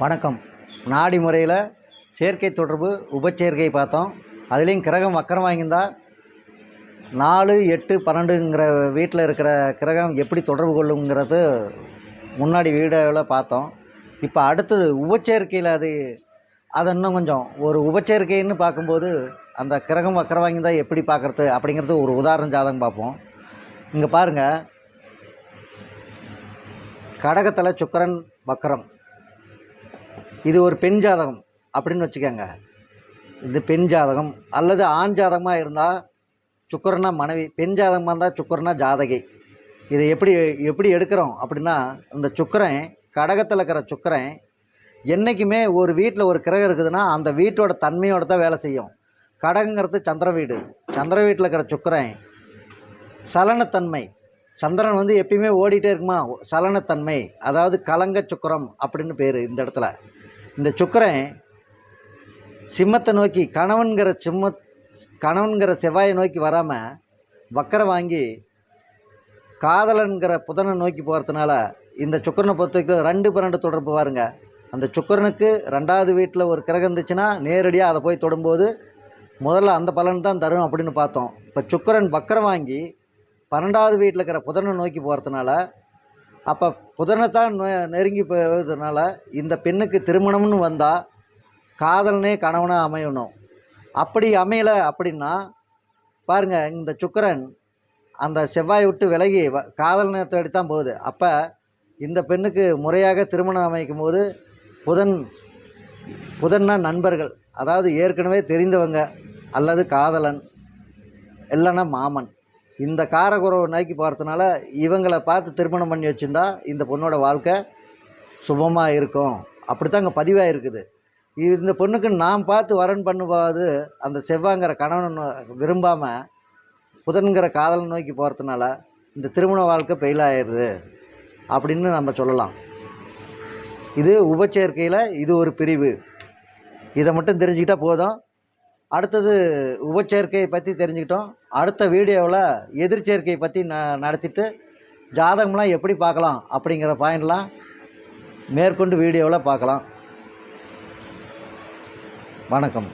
வணக்கம். நாடி முறையில் செயற்கை தொடர்பு உபச்சேர்க்கை பார்த்தோம். அதுலேயும் கிரகம் வக்கரம் வாங்கியிருந்தா 4, 8, 12ங்கிற வீட்டில் இருக்கிற கிரகம் எப்படி தொடர்பு கொள்ளுங்கிறது முன்னாடி வீடியோவில் பார்த்தோம். இப்போ அடுத்தது உபச்சேர்க்கையில் அதை இன்னும் கொஞ்சம் ஒரு உபச்சேர்க்கைன்னு பார்க்கும்போது அந்த கிரகம் வக்கரம் வாங்கியிருந்தா எப்படி பார்க்குறது அப்படிங்கிறது ஒரு உதாரண ஜாதகம் பார்ப்போம். இங்கே பாருங்கள், கடகத்தில் சுக்கிரன் வக்கரம். இது ஒரு பெண் ஜாதகம் அப்படின்னு வச்சுக்கோங்க. இது பெண் ஜாதகம் அல்லது ஆண் ஜாதகமாக இருந்தால் சுக்கிரனா மனைவி, பெண் ஜாதகமாக இருந்தால் சுக்கிரனா ஜாதகை. இதை எப்படி எடுக்கிறோம் அப்படின்னா, இந்த சுக்கிரன் கடகத்தில் இருக்கிற சுக்கிரன் என்றைக்குமே ஒரு வீட்டில் ஒரு கிரகம் இருக்குதுன்னா அந்த வீட்டோட தன்மையோட தான் வேலை செய்யும். கடகங்கிறது சந்திர வீடு. சந்திர வீட்டில் இருக்கிற சுக்கிரன் சலனத்தன்மை. சந்திரன் எப்பயுமே ஓடிட்டே இருக்குமா, சலனத்தன்மை, அதாவது கலங்க சுக்கிரம் அப்படின்னு பேர். இந்த இடத்துல இந்த சுக்கிரன் சிம்மத்தை நோக்கி கணவன்கிற செவ்வாயை நோக்கி வராமல் வக்கரம் வாங்கி காதலன்கிற புதனை நோக்கி போகிறதுனால இந்த சுக்கிரனை பொறுத்த வரைக்கும் 2, 12 தொடர்பு பாருங்க. அந்த சுக்கிரனுக்கு 2வது வீட்டில் ஒரு கிரகம் இருந்துச்சுன்னா நேரடியாக அதை போய் தொடும்போது முதல்ல அந்த பலன் தான் தரும் அப்படின்னு பார்த்தோம். இப்போ சுக்கிரன் வக்கரம் வாங்கி 12வது வீட்டில் இருக்கிற புதனை நோக்கி போகிறதுனால, அப்போ புதனை தான் நெருங்கி போகிறதுனால இந்த பெண்ணுக்கு திருமணம்னு வந்தால் காதலனே கணவனாக அமையணும். அப்படி அமையலை அப்படின்னா பாருங்கள், இந்த சுக்கிரன் அந்த செவ்வாய் விட்டு விலகி காதலனை தேடி தான் போகுது. அப்போ இந்த பெண்ணுக்கு முறையாக திருமணம் அமைக்கும் போது புதன்னா நண்பர்கள், அதாவது ஏற்கனவே தெரிந்தவங்க அல்லது காதலன் இல்லைன்னா மாமன், இந்த காரகுறவை நோக்கி போகிறதுனால இவங்களை பார்த்து திருமணம் பண்ணி வச்சுருந்தா இந்த பொண்ணோட வாழ்க்கை சுபமாக இருக்கும். அப்படி தான் அங்கே பதிவாக இருக்குது. இந்த பொண்ணுக்கு நாம் பார்த்து வரன் பண்ணும்போது அந்த செவ்வாங்கிற கணவன் விரும்பாமல் புதன்கிற காதலை நோக்கி போகிறதுனால இந்த திருமண வாழ்க்கை ஃபெயில் ஆயிடுது அப்படின்னு நம்ம சொல்லலாம். இது உபச்சேர்க்கையில் இது ஒரு பிரிவு. இதை மட்டும் தெரிஞ்சுக்கிட்டால் போதும். அடுத்தது உபச்சேர்க்கையை பற்றி தெரிஞ்சுக்கிட்டோம். அடுத்த வீடியோவில் எதிர்ச்சேர்க்கையை பற்றி நடத்திட்டு ஜாதகம்லாம் எப்படி பார்க்கலாம் அப்படிங்கிற பாயிண்ட்லாம் மேற்கொண்டு வீடியோவில் பார்க்கலாம். வணக்கம்.